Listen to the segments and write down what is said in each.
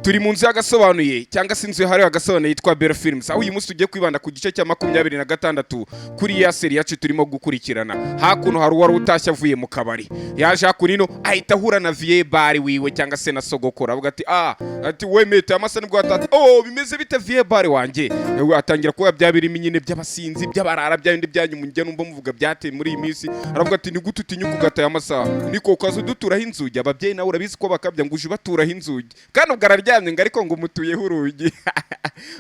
turi mu nzu y'agasobanuye cyangwa se inzu yahariwe agasobanuye yitwa ABEELO Films, aho uyu munsi tugiye kwibanda ku gice cya 26 kuri ya seri yacu turimo gukurikirana. Hakuno hari uwari utashye avuye mu kabari, yaje hakunino ahita ahura na vie bar wiwe cyangwa se na sogokora, avuga ati we mete amasa nibwo atati bimeze bite vie bar wanjye, atangira kuba byabiri minyine by'abasinzi by'abarara by'abindi byanyu munjye numva muvuga byate muri iyi minsi. Aravuga ati ni gute utinyuka ugata amasaha, niko kazo duturaho inzugi, ababyeyi nawe urabizi ko bakabya ngo uje baturaho inzugi kandi ubwararyamye ngo ariko ngo mutuyeho urugi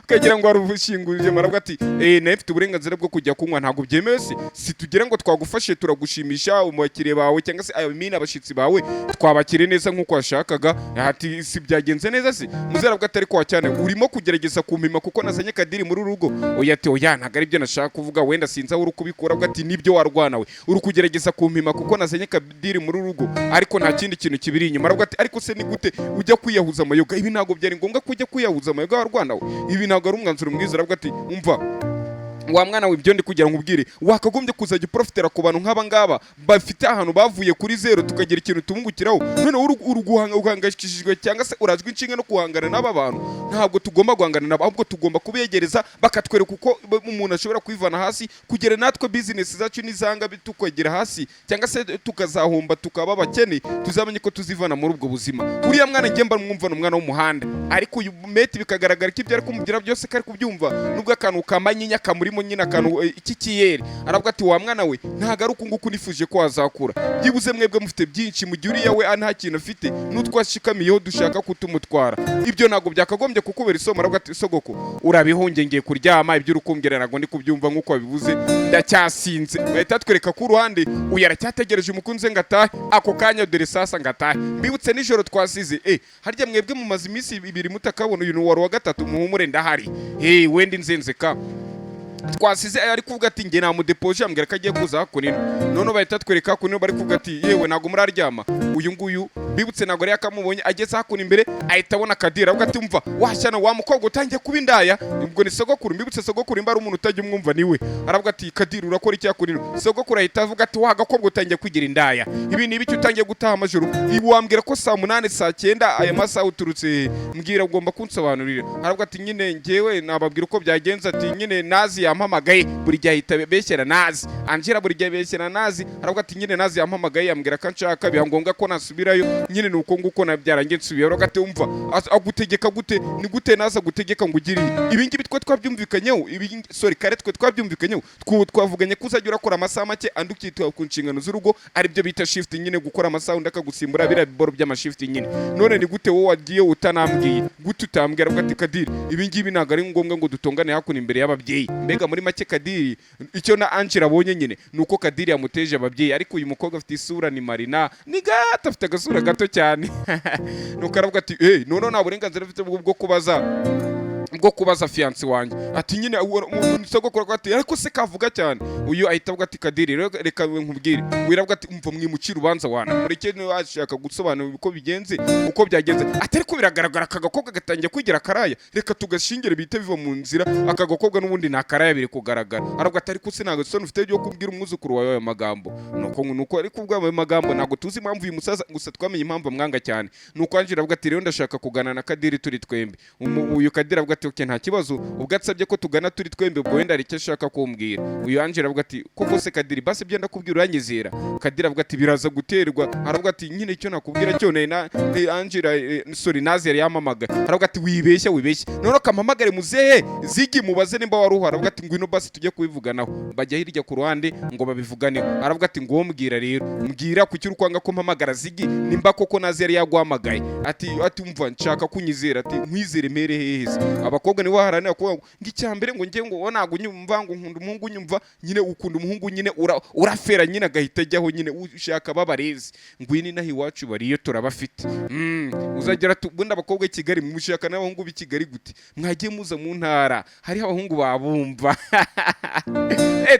ukagira ngo ari ubushingurije. Maravuga ati nawe mfite uburenganzira bwo kujya kunywa, ntabwo byemewe si tugira ngo twagufashe turagushimisha umukire bawe cyangwa se abamina abashitsi bawe twabakire neza nkuko washakaga. Ati si byagenze neza se muzeravuga atari kwa cyane urimo kugerageza kumpima kuko nazanye kadiri muri urugo. Oya ati oya ntago ari byo nashaka kuvuga, wenda sinza uri kubikora. Avuga ati nibyo warwana we uri kugerageza kumpima kuko nazanye kadiri muri urugo ariko nta kindi kintu kibiri inyuma. Aravuga ati ariko se ni gute ujya kwiyahuza amayoga, ibi ntago byari ngombwa kujya kwiyahuza amayoga warwana we, ibi ntago ari umwanzuro mwiza. Aravuga ati umva wa mwana w'ibyo ndi kugira nkubwire, wakagombye kuzajya profitera ku bantu nk'aba ngaba bafite ahantu bavuye kuri zero tukagira ikintu tubungukiraho. None uruguhangayikishijwe cyangwa se urazwi inshinga no kuhangana n'aba bantu. Ntabwo tugomba guhangana nabo, ahubwo tugomba kubegereza bakatwereka uko umuntu ashobora kwivana hasi kugera natwe business zacu nizanga bitukagera hasi cyangwa se tukazahomba tukaba abakene, tuzamenye ko tuzivana muri ubwo buzima. Uriya mwana ngemba mwumva n'umwana w'umuhanda, ariko uyu meti bikagaragara ko ibyo ari kumugira byose kari kubyumva nubwo akantu kamanyinya kamurimo nyina akantu iki kiyeri. Aravuga ati wa mwana we ntago ari ukunguku nifuje ko azakura, byibuze mwebwe mufite byinshi mu gihe uriya we nta kintu afite n'utwashikamiyeho dushaka kutumutwara. Ibyo ntago byakagombye kukubera isomo. Aravuga ati sogoko urabihunge ngiye kuryama, ibyo urukumbwira ntago ndi kubyumva nkuko wabivuze, ndacyasinze. Bahita twereka ku ruhande uyu aracyategereje umukunze ngatahe, ako kanya dore sasa ngatahe. Mbibutse nijoro twasize harya mwebwe mu mazi iminsi 2 mutakabona uyu wari wa gatatu muhumure ndahari wenda inzenzeka twasize ari kuvuga ati nge namudepoje ambwira ko agiye kuza hakunino. None bahita twereka hakunino bari kuvuga ati yewe ntago muraryama. Uyu nguyu bibutse ntago yari yakamubonye ageze hakuno imbere ahita abona kadira. Avuga ati mva washyana wa mukobwa utangiye kuba indaya, ubwo ni sogokuru. Mbibutse sogokuru imba ari umuntu utajya umwumva niwe. Aravuga ati kadira urakora iki hakunino? Sogokuru ahita avuga ati wa gakobwa utangiye kwigira indaya, ibi ni ibiki utangiye gutaha amajoro, ibi wambwira ko saa 8 saa 9 aya masaha uturutse, mbwira ugomba kunsobanurira. Aravuga ati nyine ngewe nababwira uko byagenze. Ati nyine nazi yampamagaye buri gihe ahita beshyera nazi Angela buri gihe beshyera nazi. Aravuga ati nyine nazi yampamagaye yambwira ko nshaka biha ngombwa ko nasubirayo, nyine nuko nguko nabyarangiye nsubiye. Aravuga ati umva agutegeka gute, ni gute naza gutegeka ngo ugire ibi ngibi twe twabyumvikanyeho, kare twe twabyumvikanyeho, twavuganye ko uzajya urakora amasaha make andi ukitwa ku nshingano z'urugo, ari byo bita shift nyine, gukora amasaha undi akagusimbura bira biboro by'amashift nyine. None ni gute wowe wagiye utanambwiye, gute utambwira? Aravuga ati kadiri ibi ngibi ntago ari ngombwa ngo dutongane hakuno imbere y'ababyeyi. Mbega muri make kadiri icyo na Angela abonye nyine nuko kadiri yamuteje ababyeyi, ariko uyu mukobwa afite isura ni marina, ni gato, afite agasura gato cyane. Nuko aravuga ati none nta burenganzira afite bwo kubaza fiance wanjye. Ati nyine sogokuru ati ariko se kavuga cyane. Uyu ahita avuga ati kadiri reka nkubwire, wiravuga ati umva mwimucira ubanza wana mureke ashaka gusobanura uko bigenze uko byagenze. Atari ko biragaragara akagakobwa gatangiye kwigira karaya, reka tugashingire bite biva mu nzira. Akagakobwa n'ubundi nta karaya biri kugaragara. Aravuga ati ariko se ntago soni ufite byo kubwira umwuzukuru wawe ayo magambo. Nuko ari kubwa ayo magambo ntago tuzi impamvu uyu musaza, gusa twamenye impamvu amwanga cyane. Nuko Angela avuga ati rero ndashaka kugana na kadiri turi twembi. Uyu kadiri avuga ati okay nta kibazo, ubwo atsabye ko tugana turi twembi ubwo wenda ari icyo ashaka kumbwira. Uyu Angela avuga ati koko se kadiri base byenda kubwira uranyizera? Kadiri avuga ati biraza guterwa. Aravuga ati nyine icyo nakubwira cyo na Angela nazi yari yamamaga. Aravuga ati wibeshya none kamamagare muzehe zigi mubaze nimba waruha. Aravuga ati ngwino base tujye kubivuganaho. Bajya hirya ku ruhande ngo babivuganeho. Aravuga ati ngo mbwira rero, mbwira kuki urukwanga ko mpamagara zigi nimba koko nazi yari yagwamagaye. Ati umva nshaka kunyizera. Ati nkwizere mere heheze. Abakobwa ni waharanira ko ngicyambere ngo ngiye ngo nago nyumva ngo nkunda umuhungu nyumva nyine ukunda umuhungu nyine urafera nyine agahita ajyaho nyine ushaka babarezi ngwini nahi wacu bariyo turabafite. Uzagera tubunda abakobwa i Kigali mushaka n'abahungu b'i Kigali gute, mwagiye muza mu ntara hari abahungu babumva.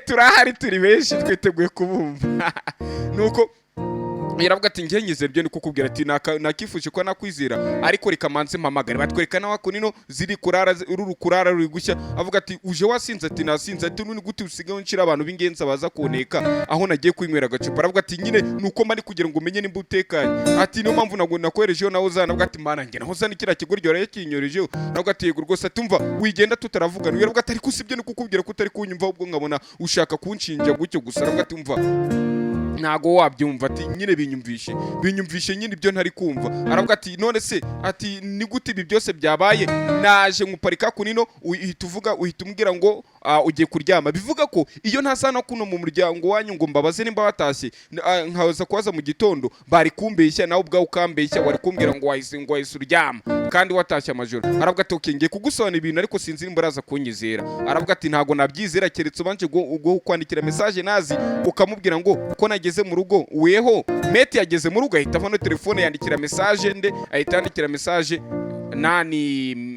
Turahari turi benshi twiteguye kubumva. Nuko yaravuga ati ngiye nyizera ibyo ndi kukubwira ati nakifuje ko nakwizera ariko reka manze mpamagare batwereka nawe kunino ziri kurara kurara ruri gushya avuga ati uje wasinze ati nasinze ati nuni gute usigaye nshira abantu b'ingenza baza kuneka aho nagiye kwinywera agacupa aravuga ati nyine nuko mari kugira ngo umenye nimba utekanye ati niyo mpamvu nakwerejeho nawe uzana avuga ati mana nge naho uzana kira kigoryo yakinyorejeho aravuga ati yego rwose atumva wigenda tutaravugana yaravuga ati ariko usibye no kukubwira ko utari kunyumva ubwo nkabona ushaka kunshinja gutyo gusa aravuga ati umva ntago wabyumva ati nyine binyumvishe nyine ibyo ntari kumva aravuga ati none se ati ni gute ibi byose byabaye naje nkuparika kunino uhita umbwira ngo ugiye kuryama bivuga ko iyo ntasana kuno mu muryango wanyu ngo mbabaze nimba batashye nkaza kubaza mu gitondo bari kumbeshya nawe ubwawe ukambeshya wari kumbwira ngo wahise uryama kandi watashye amajoro aravuga ati okay ngiye kugusobanura ibintu ariko sinzi nimba uraza kunyizera aravuga ati ntago nabyizera keretse ubanje kwandikira message nazi ukamubwira ngo ko nageze mu rugo weho meti yageze mu rugo ahita avana telefone yandikira message nde ahita yandikira message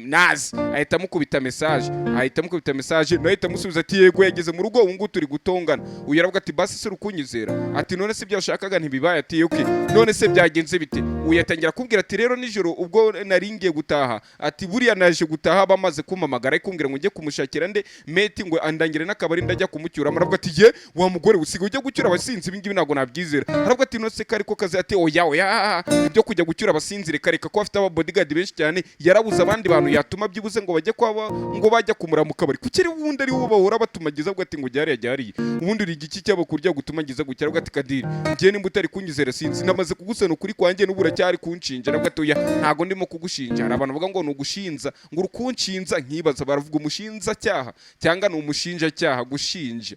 nazi ahita mukubita message ahita musubiza ati yego yageze mu rugo ubu turi gutongana uyu aravuga ati basi se rukunyizera ati none se byashakaga ntibibaye ati okay none se byagenze bite uyu yatangira kubwira ati rero nijoro ubwo naringiye gutaha ati buriya naje gutaha bamaze kumamagara kumbwira ngo njye kumushakira nde meti ngo andangire n'akabari ndajya kumucyura aravuga ati ye wa mugore usigaye ujya gucyura abasinzi ibingibi ntago nabyizera aravuga ati none se kariko kazi ati oya ibyo kujya gucyura abasinzi reka ko afite aba bodyguard benshi cyane yarabuze abandi bantu yatuma byibuze ngo bajye kwaba ngo bajya kumura mu kabari kukiri ubundi ari wo bahora batumagiza avuga ati ngo ryari ubundi uri igiki cyabo kurya gutumagiza gucyara avuga ati kadiri ngiye nimba utari kunyizera sinzi namaze kugusana ukuri kwanjye n'ubura cyari kunshinja aravuga ati oya ntago ndimo kugushinja hari abantu bavuga ngo nugushinza ngo urukunshinza nkibaza baravuga umushinza cyaha cyangwa ni umushinja cyaha gushinja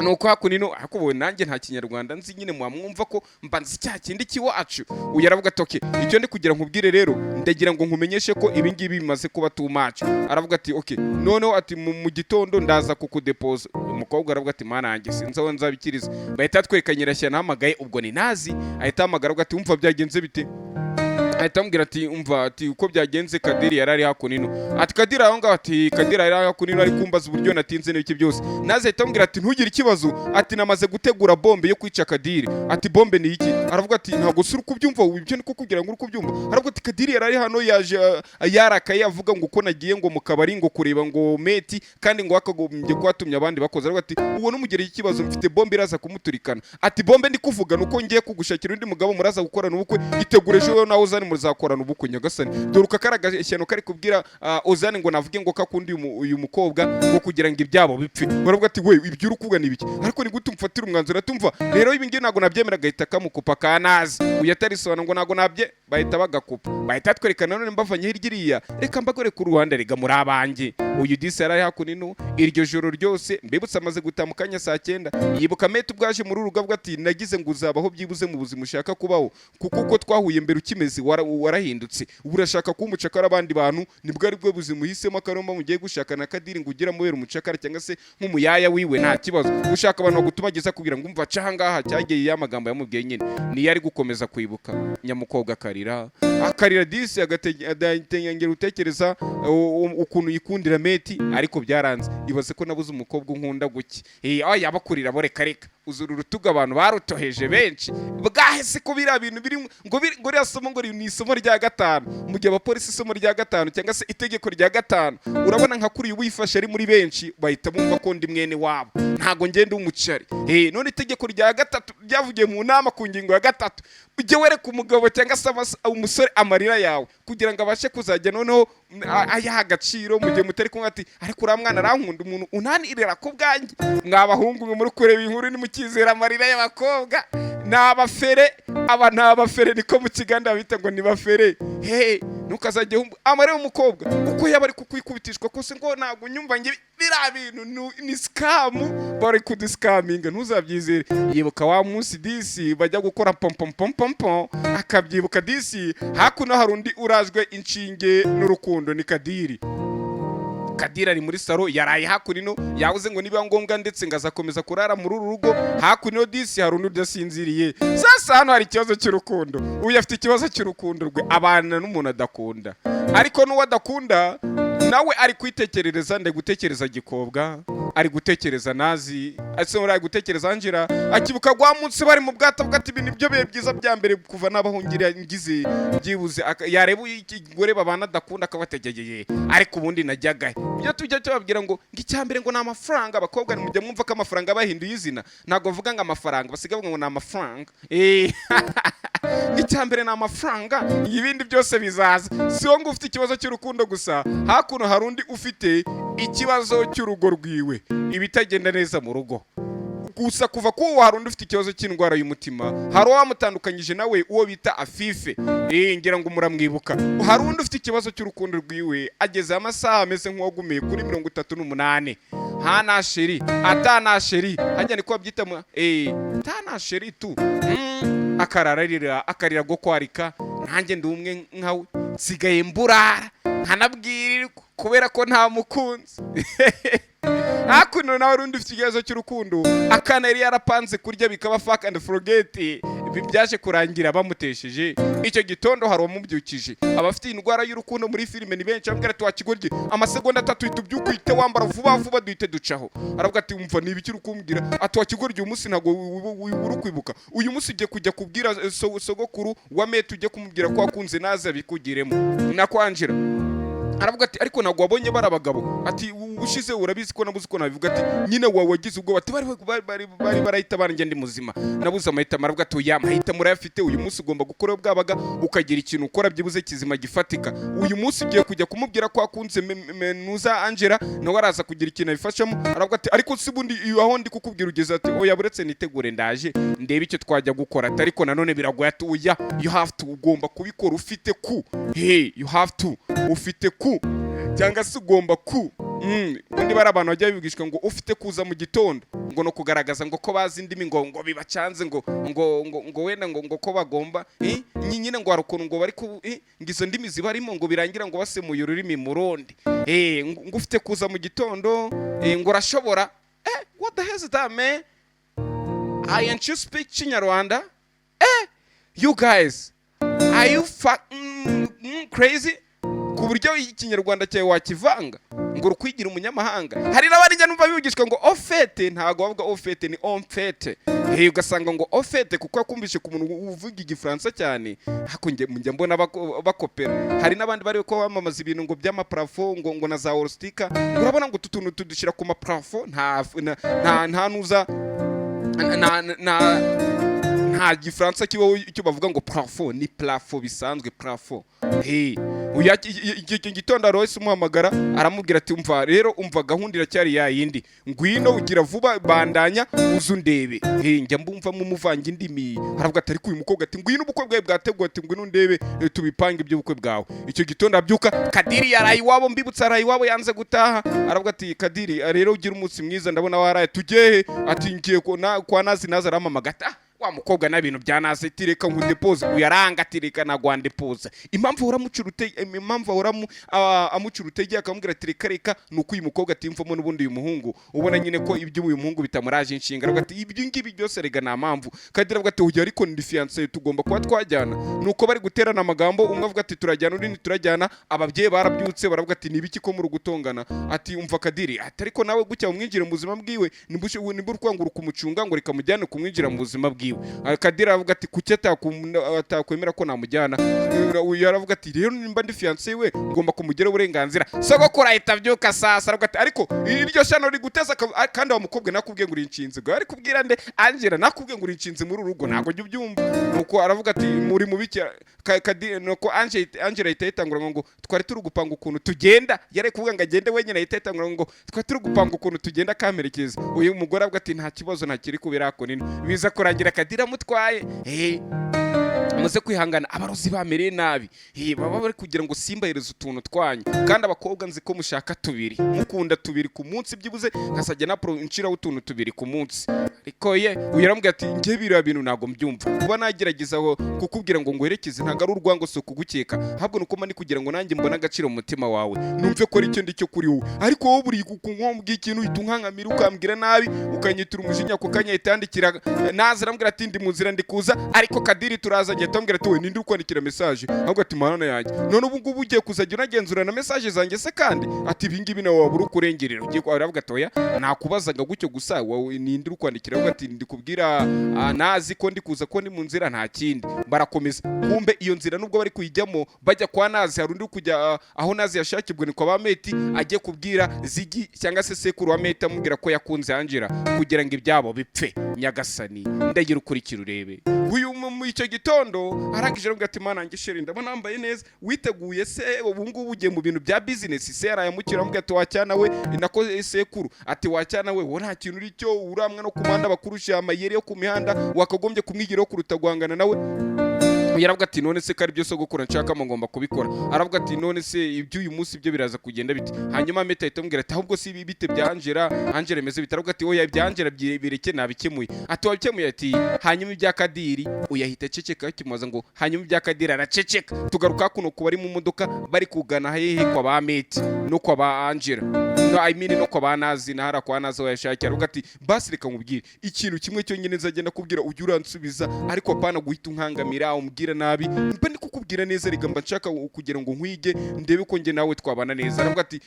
nuko hakunino hakubowe nanjye nta kinyarwanda nzi nyine mwamwumva ko mbanzi cya kindi kiwacu uyaravuga toke icyo ndi kugira nkubwire rero ndagira ngo nkumenyeshe ko ibi ngibi bimaze kuba too much aravuga ati okay noneho ati mu gitondo ndaza kukudepoza umukobwa aravuga ati mana yanjye sinzi aho nzabikiriza bahita twekanyirashya nahamagaye ubwo ni nazi ahita hamagara avuga ati umva byagenze bite ahita ambwira ati umva ati uko byagenze Kadiri yarari hakunino ati Kadiri aho ngaho ati Kadiri yarari hakunino ari kumbaza uburyo natinze n'ibiki byose naze ahita ambwira ati ntugire ikibazo ati namaze gutegura bombe yo kwica Kadiri ati bombe ni iki aravuga ati ntago suri kubyumva ibyo niko kugira ngo uri kubyumva aravuga ati Kadiri yarari hano yaje yarakaye avuga ngo uko nagiye ngo mu kabari ngo kureba ngo meti kandi ngo akagombye kwatumya abandi bakoze aravuga ati uwo numugereye ikibazo mfite bombe iraza kumuturikana ati bombe ndi kuvuga nuko ngiye kugushakira undi mugabo muraza gukorana ubukwe itegureje wowe nawe uzani muzakorana ubukwe nyagasani dore ukakaraga ishyano kari kubwira ozani ngo navuge ngo kakundi uyu mukobwa ngo kugira ngo ibyabo bipfe baravuga ati we ibyo urukuga nibiki ariko ni gute umfatira umwanzuro atumva rero ibi ngiye nago nabyemera gahita kamukupa kanazi uyatarisoana ngo nago nabye bahita bagakupa bahita twerekana none mbavanye hirya reka mbagore ku ruhande rega muri abanjye uyu disi yari hakunino iryo joro ryose mbibutse amaze gutamukanya saa 9 yibuka mete ubwaje muri uruga bwa ati nagize ngo uzabaho byibuze mu buzima ushaka kubaho kuko uko twahuye mbere ukimeze warahindutse ubu urashaka kumucakara abandi bantu nibwo ari bwo buzima uhisemo akaromba mugiye gushaka na Kadiri ngo ugira mubera umucakara cyangwa se nk'umuyaya wiwe nta kibazo ushaka abantu bagutuma kugira ngo umva caha ngaha cyageye y'amagambo yamubwiye nyine ni yari gukomeza kwibuka nyamukobwa akarira disi agategengera utekereza ukuntu yikundira meti ariko byaranze ibaze ko nabuze umukobwa unkunda guki yabakurira bo reka uzuru rutuga abantu barutoheje benshi bwahese ko bira bintu biri ngo riyasomo ngo ni isomo rya 5 mu gihe abapolisi isomo rya 5 cyangwa se itegeko rya 5 urabona nka kuri wifashe ari muri benshi bahita bumva ko ndi mwene wabo ntago ngende umucari none itegeko rya 3 ryavugiye mu nama ku ngingo ya 3 ujye wereka umugabo cyangwa se umusore amarira yawe kugira ngo abashe kuzajya noneho ayaha agaciro mu gihe mutari kumwe ati ariko uriya mwana arankunda umuntu unanirira ku bwanjye mwabahungu muri kureba inkuru ni mukizera amarira y'abakobwa n'abafere niko mu kiganda bita ngo ni bafere ntukazajye amarira y'umukobwa uko yaba ari kukwikubitishwa kose ngo ntago nyumva nge bira bintu ni scam bari kudiscaminga ntuzabyizere yibuka wa munsi disi bajya gukora pom akabyibuka disi hakuno harundi urazwe inshinge n'urukundo ni Kadiri ari muri saro yaraye hakunino yavuze ngo niba ngombwa ndetse ngazakomeza kurara muri uru rugo hakunino disi harundi udasinziriye sasa hano hari ikibazo cy'urukundo uyu afite ikibazo cy'urukundo rwe abana n'umuntu adakunda ariko n'uwo adakunda nawe ari kwitekerereza nde gutekereza gikobwa ari gutekereza nazi asora ari gutekereza Angela akibuka gwa munsi bari mu bwato bwati ibintu byo bihe byiza bya mbere kuva nabahungira ngize byibuze yareba ikigore babana dakunda akabategegeye ariko ubundi najyaga byo tujya cyababwira ngo ngicyambere ngo n'amafaranga abakobwa nimujye mwumva ko amafaranga bahinduye izina nago vuga ngo amafaranga basiga ngo n'amafaranga icyambere n'amafaranga ibindi byose bizaza siho ngo ufite ikibazo cy'urukundo gusa hakuno harundi ufite ikibazo cy'urugo rwiwe ibitagenda neza mu rugo gusa kuva ko harundi ufite ikibazo cy'indwara y'umutima hari wamutandukanyije nawe uwo bita Afife ngira ngo muramwibuka harundi ufite ikibazo cy'urukundo rwiwe ageze amasaha ameze nk'uwagumiye kuri 38 hana sheri atana sheri hajya niko babyita tana sheri tu akarira go kwarika nanjye ndi umwe nkawe sigaye mburara nkanabwira kubera ko nta mukunzi hakuno nawe rundi ufite ikibazo cy'urukundo akana yari yarapanze kurya bikaba fuck and forget bibyaje kurangira bamutesheje icyo gitondo hari umubyukije abafite indwara y'urukundo muri filime ni benshi ambwira twakigorye amasegonda 3 itubyukwite wambara vuba duhite ducaho aravuga ati umva niba iki rukumbwira atwakigorye umunsi ntago uri kwibuka uyu munsi ugiye kujya kubwira sogokuru wa mete ujye kumubwira ko akunze naza bikugiremo nakwanjira aravuga ati ariko nagwa wabonye barabagabo ati ushize urabizi ko nabuze ko nabivuga ati nyine wagize ubwo ati bari barahita banjye ndi muzima nabuze amahita aravuga ati ya mahita murayafite uyu munsi ugomba gukora bwabaga ukagira ikintu ukora byibuze kizima gifatika uyu munsi ugiye kujya kumubwira ko akunze nuza Angela nawe araza kugira ikintu abifashamo aravuga ati ariko sibundi aho ndi kukubwira ugeze ati oya buretse nitegure ndaje ndebe icyo twajya gukora ariko nanone biragoye ati oya you have to ugomba kubikora ufite ku you have to ufite ku cyangwa se ugomba ku undi bari abantu bajya bibwishwa ngo ufite kuza mu gitondo ngo no kugaragaza ngo ko bazi indimi ngo bibacanze ngo wenda ngo ko bagomba nyine ngo harukuntu ngo bari ngizo ndimi zibarimo ngo birangira ngo basemuye ururimi mu rundi ngo ufite kuza mu gitondo ngo rashobora what the hell is that man I ain't you speak Kinyarwanda you guys are you crazy ku buryo ikinyarwanda cyawe wakivanga ngo rukwigira umunyamahanga hari n'abari njya numva bibugishwa ngo ofete ntago bavuga ofete ni omfete ugasanga ngo ofete kuko yakumvishe ku muntu uvuga igifaransa cyane hako njya mbona bakopera hari n'abandi bari ko bamamaza ibintu ngo by'amaprafo ngo na za orostika urabona ngo tutuntu tudushyira ku maprafo nta nuza nta gifaransa kibaho icyo bavuga ngo plafo ni plafo bisanzwe plafo gitondo Royce umuhamagara aramubwira ati umva rero umva gahunda iracyari yayindi ngwino ugira vuba bandanya uzundebe njya mbumva mu muvangi indimi aravuga ati ariko uyu mukobwa ati ngwino ubukwe bwawe bwateguwe ati ngwino ndebe tubipange ibyo bukwe bwawe icyo gitondo abyuka Kadiri yarayi wabo mbibutsa arayi wabo yanze gutaha aravuga ati Kadiri rero ugira umunsi mwiza ndabona waraye tugehe ati ngiye kwa nazi aramamagata wa mukobwa n'ibintu bya naze tireka nkundepoza uyaranga tireka nagwandepoza impamvu amucurutege akamubwira tireka reka nuko uyu mukobwa atimvamo n'ubundi uyu muhungu ubona nyine ko ibyo uyu muhungu bitamuraje inshinga aravuga ati ibyo ngibi byose rega na mpamvu Kadira avuga ati uyu ariko ni fiancé tugomba kuba twajyana nuko bari guterana amagambo umwe avuga ati turajyana undi turajyana ababyeyi barabyutse baravuga ati nibiki ko muri gutongana ati umva Kadiri ati ariko nawe gucya umwinjire mu buzima bwiwe nimbu kwangura kumucunga ngo reka mujyane kumwinjira mu buzima bwiwe Kadira avuga ati kuki atakwemera ko namujyana yaravuga ati rero nimba ndi fiancé we ngomba kumugera uburenganzira sogokora ahita byuka sasa aravuga ati ariko iryo shano riguteza kandi wa mukobwa nakubwiye ngo uri inshinzi ngo ari kubwira nde Angela nakubwiye ngo uri inshinzi muri urugo ntago jya ubyumva nuko aravuga ati muri mubiki Kadira nuko Angela itayitangura ngo twari turi gupanga ukuntu tugenda yare kuvuga ngo agende wenyine itayitangura ngo twari turi gupanga ukuntu tugenda kamerekeza uyu mugore avuga ati nta kibazo ntakiri kubera ko nini biza kurangira Kadira mutwaye muze kwihangana abarozi bamereye nabi baba bari kugira ngo simbahereze utuntu twanyu kandi abakobwa nzi ko mushaka tubiri mukunda tubiri ku munsi byibuze nkasajya na pro inshira utuntu tubiri ku munsi ariko ye uyaramubwira ati nge biriya bintu ntago mbyumva kuba nagerageza kukubwira ngo ngwerekeze ntago ari urwango so kugukeka ahubwo nuko mani kugira ngo nanjye mbona agaciro mu mutima wawe numve ko ari cyo ndicyo kuri wowe ariko wowe buri kunkombwa ikintu uhita unkankamira ukambwira nabi ukanyitura umujinya ko kanyahita yandikira naza arambwira ati ndi mu nzira ndikuza ariko kadiri turaza agiye atambwira ati we ninde ukwandikira message ahubwo ati mana yanjye none ubu ngubu ugiye kuzajya unagenzura na message zanjye se kandi ati ibi ngibi nawe wabura ukurengerera ugiye aravuga ati oya nakubazaga gutyo gusa wowe ninde ukwandikira ahubwo ati ndikubwira nazi ko ndikuza ko ndi mu nzira nta kindi barakomeza kumbe iyo nzira nubwo bari kuyijyamo bajya kwa nazi hari undi kujya aho nazi yashakibwe ni kwa bameti agiye kubwira zigi cyangwa se sekuru wa meti amubwira ko yakunze Angela kugira ngo ibyabo bipfe nyagasani ndagira ukurikira urebe uyu mu icyo gitondo arangije aravuga ati mana nanjye sheri ndabona nambaye neza witeguye se ubu ngubu ugiye mu bintu bya business se yarayamukira amubwira ati wacyana we nako sekuru ati wacyana we wo nta kintu uri cyo uramwe no kumanda bakurusha amayeri yo ku mihanda wakagombye kumwigiraho kuruta guhangana nawe yaravuga ati none se kari byose gukora nshaka mo ngomba kubikora aravuga ati none se ibyo uyu munsi byo biraza kugenda biti hanyuma meta itamubwira ati ahubwo si bite bya Angela meze bitaravuga ati oya bya Angela bireke nabikemuye ati wabikemuye ati hanyuma ibya kadiri uyahita ceceka kimubaza ngo hanyuma ibya kadiri araceceka tugaruka kuno ko bari mu modoka bari kugana hehe kwa ba meti no kwa ba Angela no I mean no kwa ba nazi nahara kwa nazi wayashakira aravuga ati basi reka nkubwire ikintu kimwe cyo nyine nzagenda kubwira ujye uransubiza ariko apana guhita unkangamira umbwira nabi mbe ndi kukubwira neza riga mba nshaka kugira ngo nkwige ndebe ko nge nawe twabana neza aravuga ati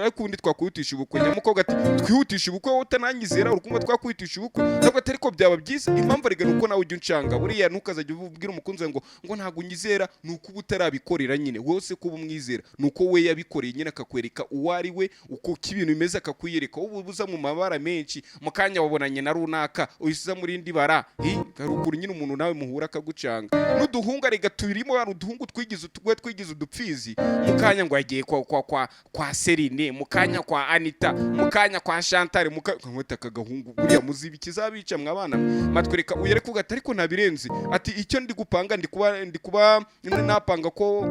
ariko undi twakwihutisha ubukwe nyamukobwa ati twihutisha ubukwe wowe utananyizera urukumva twakwihutisha ubukwe aravuga ati ariko byaba byiza impamvu riga nuko nawe ujye uncanga buriya ntukazajya ubwira umukunzi ngo ntago unyizera nuko uba utarabikorera nyine wose kuba umwizera nuko we yabikoreye nyine akakwereka uwo ari we uko ibintu bimeze akakwiyereka ubu buza mu mabara menshi mu kanya wabonanye na runaka uyisiza muri indi bara haruguru nyine umuntu nawe muhura akagucanga n'uduhunga rega turimo abantu uduhungu twigize udupfizi mukanya ngo yagiye kwa Serine mukanya kwa Anita mukanya kwa Chantal mukanya kagahungu buriya muzibi kizabica mwabana matwereka uyere kugata ariko nabirenze ati icyo ndi gupanga ndi kuba napanga ko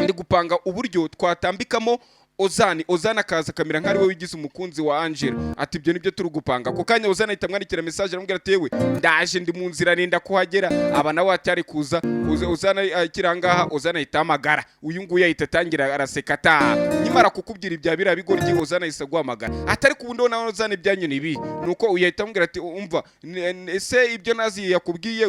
ndi gupanga uburyo twatambikamo Ozani akaza kamera nk'ari we wigize umukunzi wa Angela ati ibyo nibyo turi gupanga ko kanya Ozani ahita amwandikira message aramubwira ati yewe ndaje ndi mu nzira nenda kuhagera aba nawe atari kuza Ozani akirangaha Ozani ahita amagara uyu nguyu ahita atangira araseka ta nyimara kukubwira ibya bira bigoryi Ozani ahise guhamagara atari kubundo na Ozani byanyune ibi nuko uyahita amubwira ati umva ese ibyo nazi yakubwiye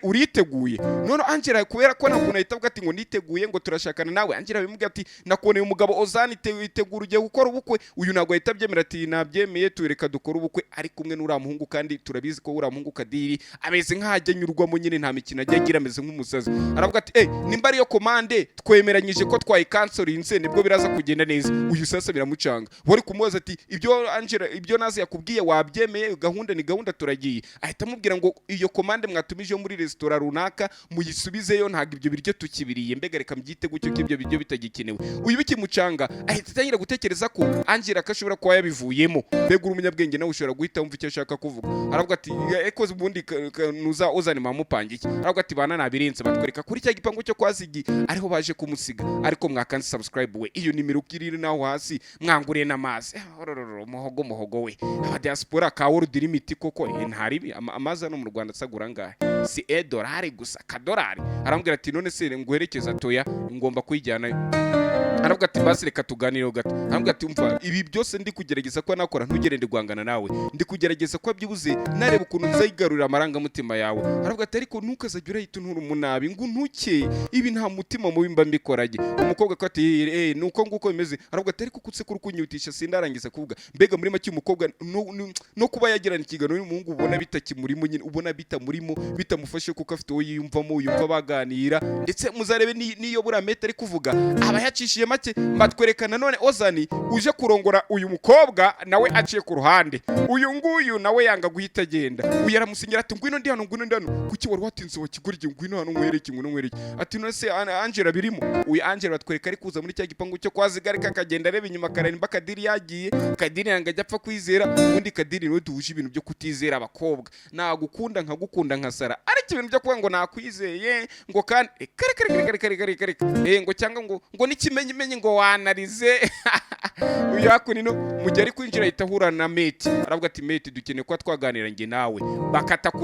uriteguye none Angela kubera ko ntabwo ahita avuga ati ngo niteguye ngo turashakana nawe Angela bimubwira ati nakuboneye umugabo Ozani itegura ugiye gukora ubukwe uyu ntago ahita abyemera ati nabyemeye tureka dukora ubukwe ari kumwe n'uriya muhungu kandi turabizi ko uriya muhungu kadiri ameze nk'ahajya anyurwamo nyine nta mikino ajya agira ameze nk'umusazi aravuga ati nimba ariyo komande twemeranyije ko twayikansorinze nibwo biraza kugenda neza uyu sasa biramucanga wari kumubaza ati ibyo nazi yakubwiye wabyemeye gahunda ni gahunda turagiye ahita amubwira ngo iyo komande mwatumije muri resitora runaka muyisubizeyo ntago ibyo biryo tukibiriye mbega reka mbyite gutyo ko ibyo biryo bitagikenewe uyu bikimucanga ahita atangira gutekereza ko Angela akashobora kuba yabivuyemo mbega umunyabwenge nawe ushobora guhita wumva icyo ashaka kuvuga aravuga ati ekoze ubundi nuza Ozani mamupanga iki aravuga ati bana nabirenze batwereka kuri cya gipango cyo kwazigi ariho baje kumusiga ariko mwakanze subscribe we iyo nimero kirire naho hasi mwanguriye n'amazi muhogo we aba diaspora ka world limit koko ntaribi amaza no mu Rwanda sagura ngahe si $1 gusa $1 arambwira ati none se nguherekeza toya ngomba kuyijyanayo aravuga ati basi reka tuganireho gato aravuga ati umva ibi byose ndi kugerageza ko nakora ntugere ndi guhangana nawe ndi kugerageza ko byibuze nareba ukuntu nzayigarurira amarangamutima yawe aravuga ati ariko ntukazajya urahita untura umunabi ngo ntuke ibi nta mutima mubi mba mbikorage umukobwa ko ati nuko nguko bimeze aravuga ati ariko kutse kuri kunyutisha sindarangiza kuvuga mbega muri make umukobwa no kuba yagirana ikiganiro n'umuhungu ubona bitakimurimo nyine ubona bitamurimo bitamufashe kuko afite uwo yiyumvamo yumva baganira ndetse muzarebe niyo buriya meta ari kuvuga aba yacishije make batwerekana none Ozani uje kurongora uyu mukobwa nawe aciye ku ruhande uyu nguyu nawe yanga guhita agenda uyu aramusinyira ati ngwino ndi hano kuki wari watinze wakigurye ngwino hano nkwereke ati none se Angela birimo uyu Angela batwereka ari kuza muri cya gipangu cyo kwazigarika akagenda areba inyuma karenimba kadiri yagiye kadiri yanga ajya kwizera undi kadiri niwe duhuje ibintu byo kutizera abakobwa nagukunda nkagukunda nkasara ariko ibintu byo kuvuga ngo nakwizeye ngo kandi kare ngo cyangwa ngo n'ikimenyi kimenye ngo wanarize uyu hakunino mu gihe ari kwinjira ahita ahura na mate aravuga ati mate dukeneye kuba twaganira njye nawe bakata ku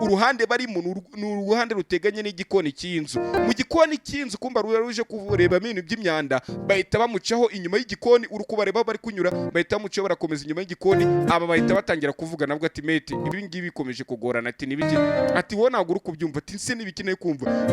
uruhande barimo ni uruhande ruteganye n'igikoni cy'inzu mu gikoni cy'inzu kumba ruje kureba ibintu by'imyanda bahita bamucaho inyuma y'igikoni uri kubareba bari kunyura bahita bamucaho barakomeza inyuma y'igikoni aba bahita batangira kuvuga navuga ati mate ibi ngibi bikomeje kugorana ati nibiki ati wowe ntabwo uri kubyumva ati nse nibikeneye kumva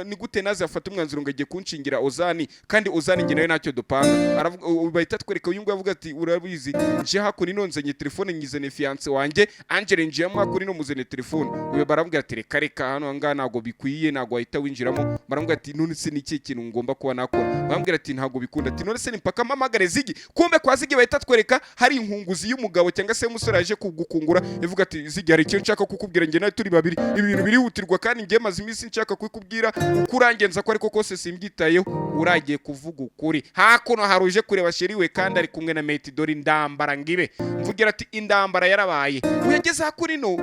ni gute naze afata umwanzuro ngo agiye kunshingira Ozani kandi Ozani njye nawe ntacyo dupanga bahita twereka uyu ngo avuga ati urabizi nje hakunino nzanye telefone ngizane fiance wanjye Angel njiyemo hakunino muzane telefone uyu baravuga ati reka hano ngaha ntago bikwiye ntago ahita winjiramo baravuga ati none se ni iki kintu ngomba kuba nakora bambwira ati ntago bikunda ati none se nimpaka mpamagare Zigi kumbe kwa Zigi bahita twereka hari inkunguzi y'umugabo cyangwa se umusore yaje kugukungura ivuga ati Zigi hari ikintu nshaka kukubwira njye nawe turi babiri ibintu birihutirwa kandi ngiye maze iminsi nshaka kubikubwira ukurangenza ko ariko kose simbyitayeho uragiye kuvuga ukuri hakuno haruje kureba sheriwe kandi ari kumwe na mate dore indambara ngibe mvugira ati indambara yarabaye uyageze hakurino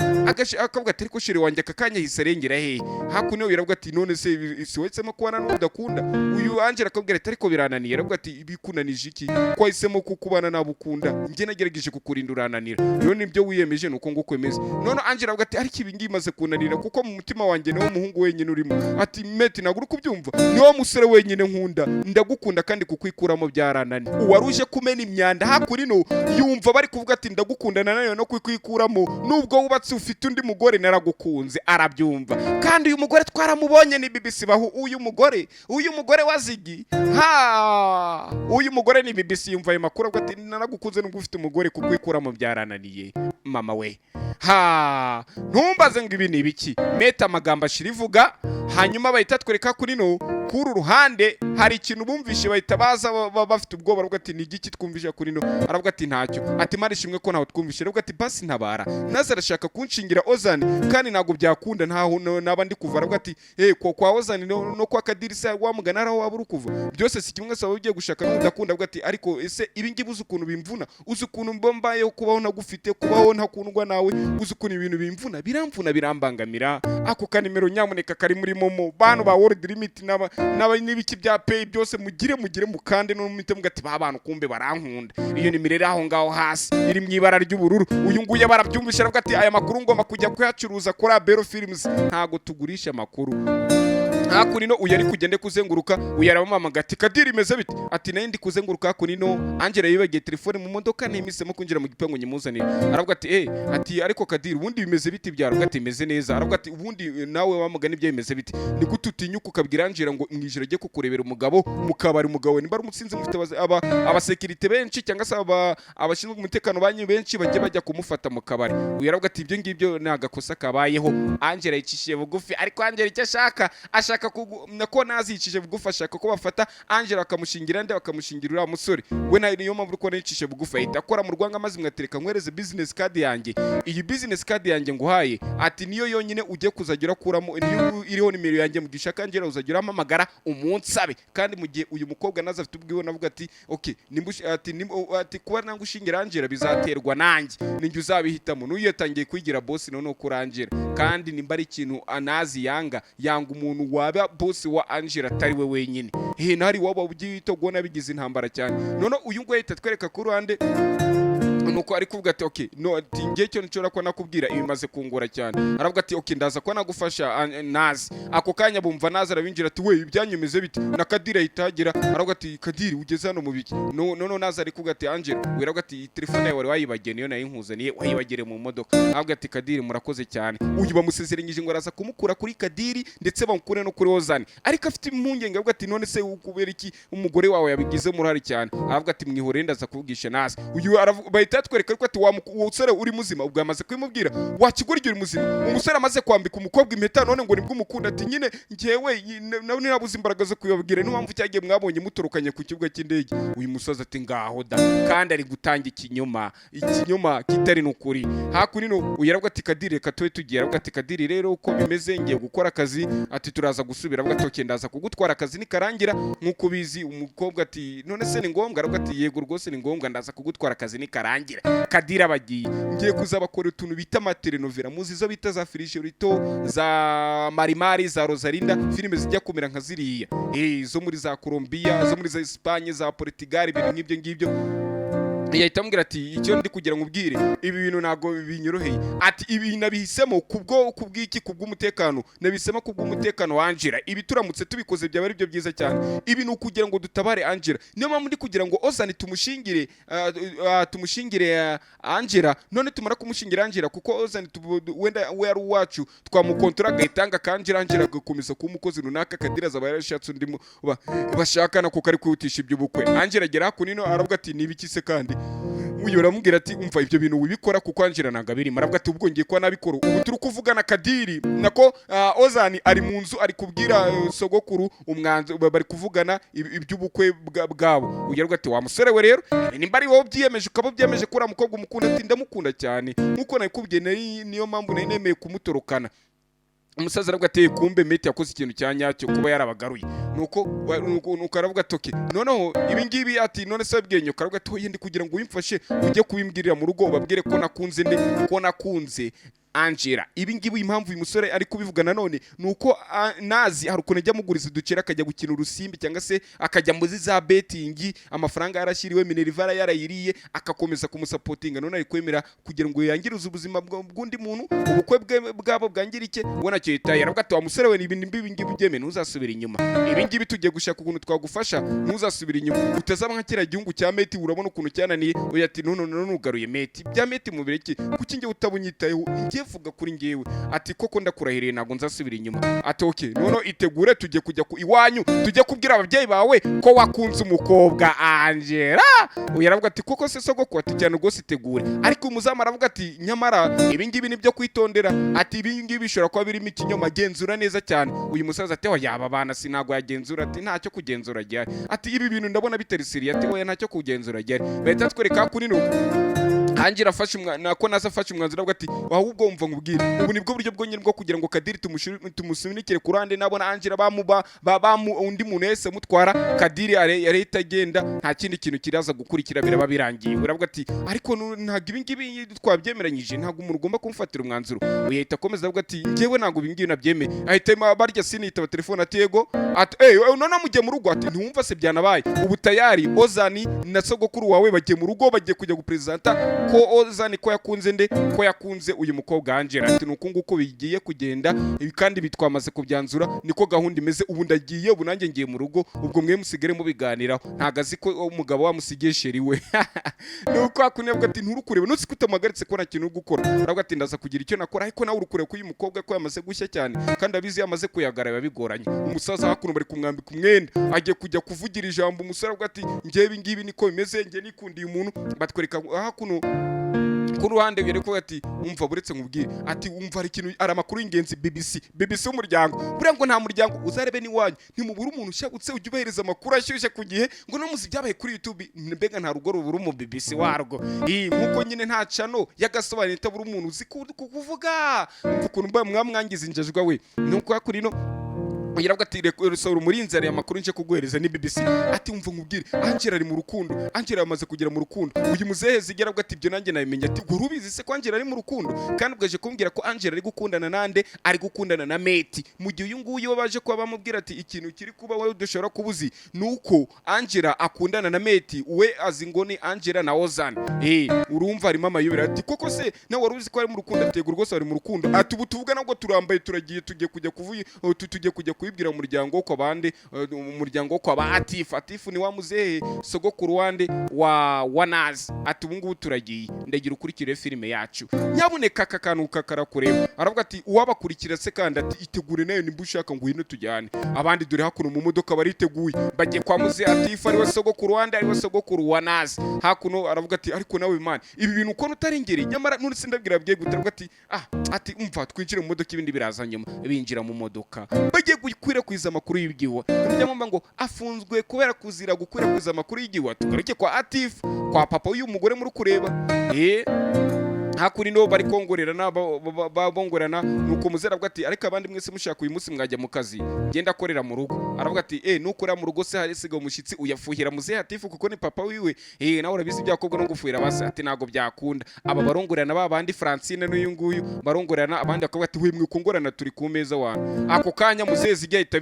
akavuga ati ariko sheri wanjye akakanya hiserengera he hakuno yaravuga ati none se siwetsemo kubana n'udakunda uyu Angela akabwira ati ariko birananiye aravuga ati bikunanije iki kwahisemo kukubana nabukunda njye nagerageje kukurinda urananira rero nibyo wiyemeje nuko nguko emeze none Angela aravuga ati ariko ibi ngiye maze kunanira kuko mu mutima wanjye niwo muhungu wenyine urimo ati mate nagura uko byumva niwo musore wenyine nkunda ndagukunda kandi kukwikuramo byaranani uwaruje kumena imyanda hakurino yumva bari kuvuga ati ndagukunda nayo no kwikuramo nubwo wubatse ufite undi mugore naragukunze arabyumva kandi uyu mugore twaramubonye ni BBC bahu uyu mugore wa Zigi uyu mugore ni BBC yumva ayo makuru avuga ati naragukunze nubwo ufite umugore kukwikuramo byarananiye mama we ntumbaze ngo ibi ni ibiki meta amagambo ashirivuga hanyuma bahita twereka kurino kuri ruhande hari ikintu bumvishe bahita baza bafite ubwoba aravuga ati ni igiki twumvisha kurino aravuga ati ntacyo ati mari shimwe ko naho twumvishe aravuga ati basi ntabara naza arashaka kunshingira Ozani kandi ntago byakunda ntaho naba ndi kuva aravuga ati kwa Ozani no kwa Kadirisa wamugana araho waba uri kuva byose si kimwe saba ugiye gushaka n'udakunda aravuga ati ariko ese ibi ngibi uzi ukuntu bimvuna uzi ukuntu mbambaye kubaho nagufite kubaho ntakundwa nawe uzi ukuntu ibintu bimvuna birambangamira ako kanimero nyamuneka kari muri momo bantu ba world limit n'ibiki bya pay byose mugire mukande no mumite mugati babantu kumbe barankunda iyo nimirere aho ngaho hasi iri mu ibara ry'ubururu uyu nguye barabyumvisha aravuga ati aya makuru ngomba kujya kuyacuruza kuri ABEELO Films ntago tugurisha makuru hakunino uyari kugende kuzenguruka uyarabama gati Kadiri imeze bite ati naye ndi kuzenguruka hakunino Angela yibagiye telefone mu modoka ntimisemo kwinjira mu gipangu nyimuzanira aravuga ati ati ariko Kadiri ubundi bimeze biti byaravuga ati imeze neza aravuga ati ubundi nawe wamugana ibyo bimeze biti ni gututinyuka ukabwira Angela ngo mwijira agiye kukurebera umugabo mukabari umugabo nimba umutsinzi mufite abasekirite benshi cyangwa se abashinzwe umutekano banyu benshi bagiye bajya kumufata mu kabari uyaravuga ati ibyo ngibyo nagakosa kabayeho Angela yicishiye bugufi ariko Angela icyo ashaka ko nazicishije bugufi ashaka ko bafata Angela akamushingira nde bakamushingira uriya musore we niyo mpamvu ko nicishije bugufi ahita akora mu Rwanda maze mwatereka nkwereze business card yanjye iyi business card yanjye nguhaye ati niyo yonyine ugiye kuzagira kuramo iriho nimero yanjye mu gishaka Angela uzagira amamagara umunsabe kandi mu gihe uyu mukobwa naza afite ubwiwe navuga ati okay ati kuba nangushingira Angela bizaterwa nanjye ninjye uzabihitamo n'uyu yatangiye kwigira boss none kurangera kandi nimba ari ikintu anazi yanga umuntu waba boss wa Angela atari we wenyine ntari waba ugitogona bigize intambara cyane none uyu ngo yita twereka ku ruhande nuko ari kuvuga ati okay no ngiye cyo nshobora ko nakubwira ibimaze kungora cyane aravuga ati okay ndaza ko nagufasha nazi ako kanya bumva naza arabinjira ati we ibyanyemeze biti na Kadira itagira aravuga ati Kadiri ugeze hano mu biki no naza ari kuvuga ati Angela weravuga ati telefone yawe wayibagiye niyo nayinkuzaniye wayibagire mu modoka aravuga ati Kadiri murakoze cyane uyu bamusezeranyije ngo araza kumukura kuri Kadiri ndetse bamukure no kuri Ozani ariko afite impungenge aravuga ati none se ukubera iki umugore wawe yabigize murari cyane aravuga ati mwihore ndaza kuvugisha nazi uyu bahita twereka ko ati wa musore uri muzima ubwo yamaze kwimubwira wakigurye uri muzima umusore amaze kwambika umukobwa impeta none ngo nibwo umukunda ati nyine ngewe nawe nirabuze imbaraga zo kuyabwira niyo mpamvu cyagiye mwabonye mutorokanye ku kibuga cy'indege uyu musaza ati ngaho da kandi ari gutanga ikinyoma kitari n'ukuri hakunino uyaravuga ati Kadiri reka tugiye aravuga ati Kadiri rero uko bimeze ngiye gukora akazi ati turaza gusubira aravuga ati ndaza kugutwara akazi nikarangira nkuko bizi umukobwa ati none se ni ngombwa aravuga ati yego rwose ni ngombwa ndaza kugutwara akazi nikarangira birangira Kadira bagiye ngiye kuzabakora utuntu bita matelenovela muzi zo bita za Filigerito za Marimari za Rosalinda filime zijya kumera nka ziriya zo muri za Colombia zo muri za Espagne za Portugal ibintu nk'ibyo ngibyo yahita ambwira ati icyo ndi kugira ngo ubwire ibi bintu ntago binyoroheye ati ibi nabihisemo kubw'iki kubw'umutekano nabisema kubw'umutekano wa Angela ibi turamutse tubikoze byaba ari byo byiza cyane ibi ni ukugira ngo dutabare Angela niyo mpamvu ndi kugira ngo Ozan tumushingire Angela none tumara kumushingira Angela kuko Ozan wenda we ari uwacu twamukontora agahitanga Angela agakomeza kuba umukozi runaka Kadira zaba yarashatse undi bashakana kuko ari kwihutisha iby'ubukwe Angela agera kunino aravuga ati nibiki se kandi uyu aramubwira ati umva ibyo bintu wibikora kuko Angela nanga biri maravuga ati ubwo ngiye kwa nabikora ubu turi kuvugana Kadiri nako Ozan ari mu nzu ari kubwira sogokuru umwanzo bari kuvugana iby'ubukwe bwabo uyu aravuga ati wa musore we rero nimba ari wowe byiyemeje ukaba byemeje kuri umukobwa umukunda ati ndamukunda cyane nkuko nakubwiye niyo mpamvu nemeye kumutorokana umusaza aravuga ati kumbe meti yakoze ikintu cyanyacyo kuba yarabagaruye nuko aravuga toke noneho ibi ngibi ati none se bwenyo karavuga ati hoye ndi kugira ngo wimfashe ujye kubimbwirira mu rugo babwire ko nakunze Angela ibi ngibi impamvu uyu musore ari kubivuga nanone nuko nazi hari ukuntu ajya muguriza ducera akajya gukina urusimbi cyangwa se akajya muri za betting amafaranga yarashyiriwe Minerva yarayiriye akakomeza kumusapotinga none ari kwemera kugira ngo yangirize ubuzima bw'undi muntu ubukwe bwabo bwangirike ubona cyo yitaye aravuga ati wa musore we ibi ngibi byeme ntuzasubira inyuma ibi ngibi tugiye gushaka ukuntu twagufasha ntuzasubira inyuma utazaba nka kira gihungu cya Meti urabona ukuntu cyananiye oya ati none nugaruye Meti bya Meti mu bireke kuki nge utabunyitayeho vuga kuri ngewe ati koko ndakurahiriye nago nzasubira inyuma ati okay none itegure tujye kujya iwanyu tujye kubwira ababyeyi bawe ko wakunze umukobwa Angela uyaravuga ati koko se sogoko ati cyane rwose itegure ariko umuzamu aravuga ati nyamara ibi ngibi nibyo kwitondera ati ibi ngibi bishobora kuba birimo ikinyoma genzura neza cyane uyu musaza ati yaba bana sinago yagenzura ati ntacyo kugenzura ryari ati ibi bintu ndabona bitari siri ati oya ntacyo kugenzura ryari bahita twereka kuri Angela afashe nako naza afashe umwanzuro avuga ati ahubwo umva nkubwire ubu nibwo buryo bwonyine bwo kugira ngo Kadiri tumusunikire kurande nabona Angela undi muntu wese mutwara Kadiri yarahita agenda nta kindi kintu kiraza gukurikira biraba birangiye uravuga ati ariko ntago ibi ngibi twabyemeranyije ntago umuntu ugomba kumfatira umwanzuro uyahita akomeza avuga ati ngewe ntago ibi ngibi nabyemeye ahita barya sinitaba telefone ati yego ati none mujye mu rugo ati ntumva se byanabaye ubu tayari Ozan na sogokuru wawe bagiye mu rugo bagiye kujya gupresenta ko Ozan ko yakunze uyu mukobwa Angela ati nuko nguko bigiye kugenda kandi bitwamaze kubyanzura niko gahunda imeze ubu ndagiye ubu nanjye ngiye mu rugo ubwo mwe musigere mu biganiraho ntagazi ko umugabo wamusigiye sheri we nuko akunebwa ati nturukurebe nutse kutamagaritse ko nta kintu gukora aravuga ati ndaza kugira icyo nakora ariko nawe urukure ko uyu mukobwa ko yamaze gushya cyane kandi abizi yamaze kuyagara bigoranye umusaza hakuno bari kumwambika umwenda agiye kujya kuvugira ijambo umusore avuga ati ngewe ngibi niko bimeze nge nikundiye umuntu batwereka hakuno ku ruhande yereko ati umva buretse nkubwire ati umva ari ikintu ari amakuru y'ingenzi BBC umuryango buriya ngo nta muryango uzarebe ni wanyu ntimubura umuntu ushagutse ujye ubahereza amakuru ashyushye ku gihe ngo no muzi byabaye kuri YouTube mbega nta rugo rubura mu BBC warwo nkuko nyine nta channel yagasobanura itabura umuntu uzi kuvuga ukuntu mwamwangiza injajwa we nuko yakuri no yaravuga ati resoro umurinzi ari amakuru nje kuguhereza ni BBC ati umva nkubwire Angela ari mu rukundo Angela yamaze kugera mu rukundo uyu muzehe zigeravuga ati ibyo nanjye nabimenya ati gurubizi se ko Angela ari mu rukundo kandi bwaje kumbwira ko Angela ari gukundana nande ari gukundana na Meti mu gihe uyu nguyu baje kuba bamubwira ati ikintu kiri kuba wowe dushobora kubuzi nuko Angela akundana na Meti we azi ngo ni Angela na Ozan urumva ari mama yubira ati koko se nawe waruzi ko ari mu rukundo atego rwose ari mu rukundo ati ubu tuvuga nabwo turambaye turagiye tujye kujya kwibwira umuryango ko abandi umuryango ko abatifu ni wa muzehe sogokuru wande wa Nazi ati ubu ngubu turagiye ndagira ukurikire filime yacu nyabuneka akakantu kakarakureba aravuga ati uwabakurikira se kandi ati itegure nayo nimba ushaka ngo hino tujyane abandi dore hakuno mu modoka bariteguye bagiye kwa muzehe atifu ari we sogokuru wande ari we sogokuru wa Nazi hakuno aravuga ati ariko nawe man ibi bintu uko utarengere nyamara none sindabwira bye gutaravuga ati umva twinjire mu modoka ibindi biraza nyuma binjira mu modoka bagiye gukwirakwiza amakuru y'igiwa nyamamba ngo afunzwe kubera kuzira gukwirakwiza amakuru y'igiwa tugareke kwa Atif kwa papa uyu mugore muri kureba hakuri no bari kongorerana babongorana nuko muzera avuga ati ariko abandi mwese mushaka uyu munsi mwajya mu kazi genda akorera mu rugo. Aravuga ati nukora mu rugo se hari siga umushitsi uyafuhira muzehe hatifu kuko ni papa wiwe nawe urabizi byakobwa no gufuhira basi ati nago byakunda. Aba barongorerana babandi Francine n'uyu nguyu barongorerana abandi bakavuga ati mwe kongorana turi ku meza wana. Ako kanya muzehe zigahita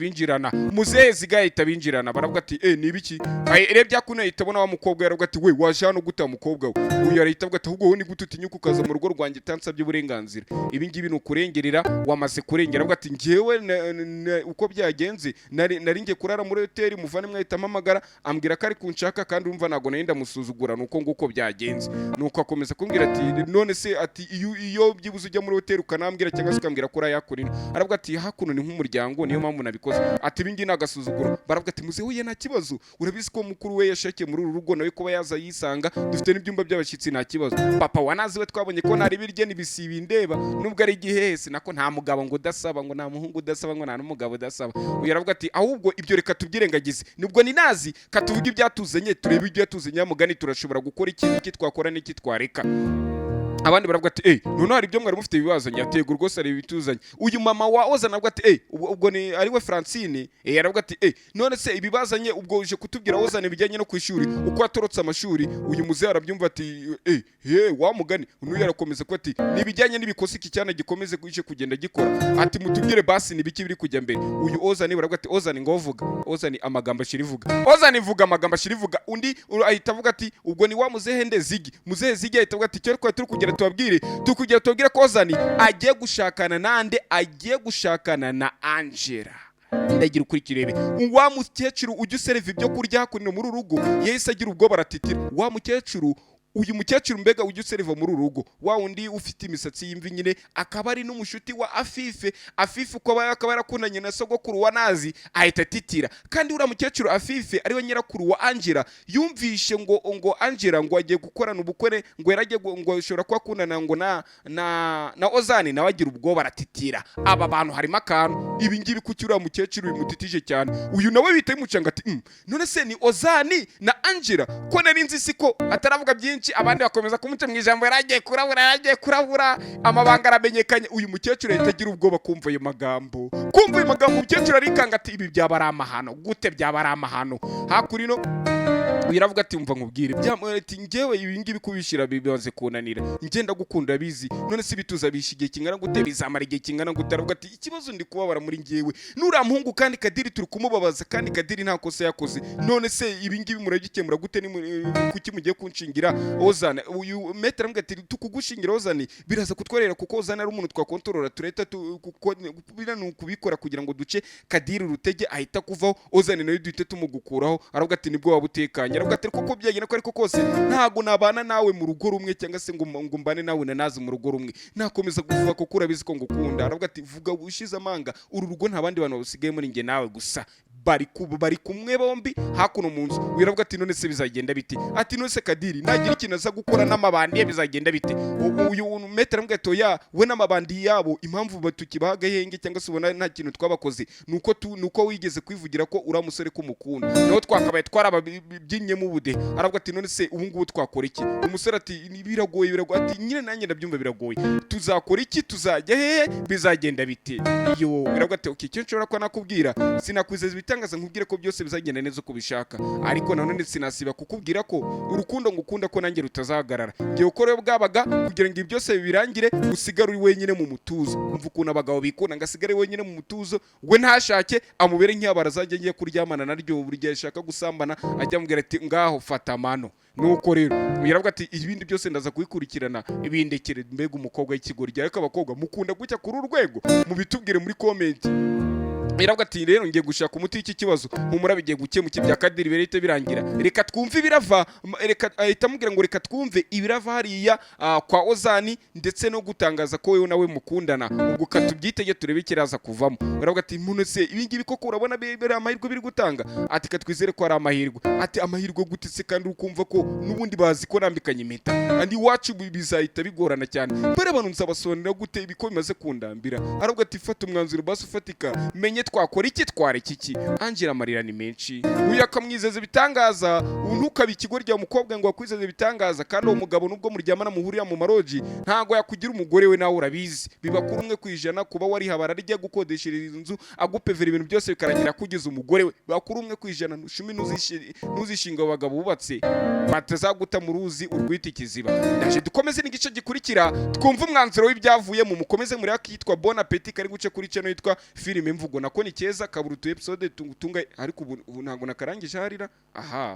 binjirana baravuga ati ni ibiki rebe byakuna itabona wa mukobwa yaravuga ati we waje hano guta mukobwa we uyu arahita avuga ati ahubwo ni gute utinyuka ukaza mu rugo rwanjye tansabye uburenganzira. Ibi ngibi ni ukurengerera wamaze kurengera. Avuga ati ngewe uko byagenze nari ngiye kurara muri hoteli muvane mwahita amamagara ambwira ko ari kunshaka kandi umva nago nari ndamusuzugura nuko nguko byagenze. Nuko akomeza kumbwira ati none se ati iyo byibuze ujya muri hoteli ukanambwira cyangwa se ukambwira ko urayakurina. Aravuga ati hakuno ni nk'umuryango niyo mpamvu nabikoze. Ati ibi ngibi nagasuzuguro. Baravuga ati muze huye nta kibazo urabizi ko mukuru we yashake muri uru rugo nawe kuba yaza yisanga dufite n'ibyumba by'abashyitsi nta kibazo. Papa wanazi we twabonye ko ntari birye n'ibisibi ndeba nubwo ari igihese nako nta mugabo ngo udasaba ngo nta muhungu udasaba ngo nta n'umugabo udasaba. Uyu aravuga ati ahubwo ibyo reka tubyirengagize nubwo ni nazi katuvuga ibyatuzanye turebe ibyo yatuzanye mugani turashobora gukora iki twakora n'iki twareka. Abandi baravuga ati none hari ibyo mwari mufite ibibazo nyatego rwose ari bituzanye. Uyu mama wa Oza navuga ati ubwo ni ari we Francine aravuga ati none se ibibazanye ubwo uje kutubwira Oza ne bijyanye no kwishuri uko atorotse amashuri. Uyu muze arabyumva ati wa mugani uyu yarakomeza ko ati nibijyanye n'ibikosi iki cyane gikomeze kuje kugenda gikora ati mutubwire basi nibiki biri kujya mbere. Uyu Oza ni baravuga ati Oza ni ngovuga Oza ni amagambo ashirivuga Oza ni vuga amagambo ashirivuga. Undi ahita avuga ati ubwo ni wa muzehe nde Zigi muzehe Zigi ahita avuga ati cyo turi kugera tubabwire ko Ozani agiye gushakana nande agiye gushakana na Angela. Ndagira ukuri kirebe wa mukecuru ujya usereva ibyo kurya hakuno muri urugo yahise agira ubwo baratitira. Wa mukecuru uyu mukecuru mbega ujya usereva muri urugo wa undi ufite imisatsi y'imvi nyine akaba ari n'umushuti wa Afife uko akaba yarakundanye na sogokuru wa Nazi ahita titira. Kandi ura mukecuru Afife ariwe nyirakuru wa Angela yumvishe ngo Angela ngo agiye gukorana ubukwe ngo yarajye ngo ashobora kuba akundana ngo na Ozani nawe agira ubwo baratitira. Aba bantu harimo akantu ibi ngibi kuki ura mukecuru bimutitije cyane. Uyu nawe bita mucanga ati none se ni Ozani na Angela ko nari nzi siko ataravuga byinshi. Abandi bakomeza kumuca mu ijambo yaragiye kurabura amabanga aramenyekanye. Uyu mukecuru yitagira ubwoba kumva ayo magambo umukecuru arikanga ati ibi byaba ari amahano gute byaba ari amahano hakurino. Uyiravuga ati umva nkubwire ati ngewe ibi ngibi kubishira bibaze kunanira ngenda gukunda bizi none se bituza bishigiye kingana gute bizamara igihe kingana gute. Aravuga ati ikibazo ndi kubabara muri ngewe nura muhungu kandi Kadiri turi kumubabaza kandi Kadiri nta kosa yakoze none se ibi ngibi muragikemura gute ni kuki mugiye kunshingira Ozani. Uyu metra mbwa ati tukugushingira Ozani biraza kutwerera kuko Ozani ari umuntu twakontorora tureta kubirana kubikora kugira ngo duce Kadiri rutege ahita kuvaho Ozani nayo duhite tumugukuraho. Aravuga ati nibwo wabutekanye. Aravuga ati kuko byagenda ko ariko kose ntago nabana nawe mu rugo rumwe cyangwa se ngo mbane nawe na Nazi mu rugo rumwe nakomeza kuvuga ko urabizi ko ngukunda. Aravuga ati vuga ushize amanga uru rugo nta bandi bantu basigaye muri nge nawe gusa bari kumwe bombi hakuno mu nzu. Wiravuga ati none se bizagenda bite ati none se Kadiri nagira ikintu aza gukora n'amabandi ye bizagenda bite. Uyu metra mbwa toya we n'amabandi yabo impamvu batukibaga henge cyangwa se ubona nta kintu twabakoze nuko wigeze kwivugira ko uramusore kumukunda no twakabaye twarababyinye mu bude. Aravuga ati none se ubu ngubu twakora iki. Umusore ati biragoye ati nyine nanjye ndabyumva biragoye tuzakora iki tuzajya hehe bizagenda bite. Iyo biravuga ati okay cyo nshobora ko nakubwira sinakwizeza bitangaza nkubwire ko byose bizagenda neza uko bishaka ariko nanone sinasiba kukubwira ko urukundo ngukunda ko nanjye rutazahagarara ngiye ukore bwabaga kugira ngo byose birangire usigare uri wenyine mu mutuzo. Umva ukuntu abagabo bikunda ngasigare wenyine mu mutuzo we ntashake amubere nk'iyabara azajya ngiye kuryamana naryo buri gihe ashaka gusambana ajya mubwira ati ngaho fata mano. Nuko rero yaravuga ati ibindi byose ndaza kubikurikirana ibindekere mbega umukobwa w'ikigori ariko abakobwa mukunda gutya kuri urwego mubitubwire muri comment. Iravuga ati rero ngiye gushaka umuti w'iki kibazo humura bigiye gukemuka ibya Kadiri berete birangira reka twumve ibirava ahita amubwira ngo reka twumve ibirava hariya kwa Ozani ndetse no gutangaza ko wewe nawe mukundana ubwo katubyitege turebe kiraza kuvamo. Iravuga ati muntu se ibi ngibi koko urabona bere amahirwe biri gutanga ati katwizere ko ari amahirwe ati amahirwe gute se kandi ukumva ko nubundi bazi ko nambikanye impeta andi wacu bizahita bigorana cyane bare abantu nzabasonera gute ibiko bimaze kundambira. Aravuga ati fata umwanzuro basi ufatika menye twebwe twakora iki twareka iki Angela amarira ni menshi uyu akamwizeza ibitangaza ntukabe ikigoryi umukobwa ngo akwizeze ibitangaza kandi uwo mugabo nubwo muryamana muhurira mu maroji ntago yakugira umugore we nawe urabizi biba kuri umwe kwijana kuba wari habara rye gukodeshereza inzu agupevera ibintu byose bikarangira kugiza umugore we biba kuri umwe kwijana nushimi nuzishinga abagabo bubatse batazaguta mu ruzi urwita ikiziba ndaje dukomeze n'igice gikurikira twumva umwanzuro w'ibyavuye mu mukomeze muri akitwa Bon Appetit kari guce kuri channel yitwa Filime Imvugo nako ni keza kabura tu episode tunga ariko ubu ntago nakarangije harira aha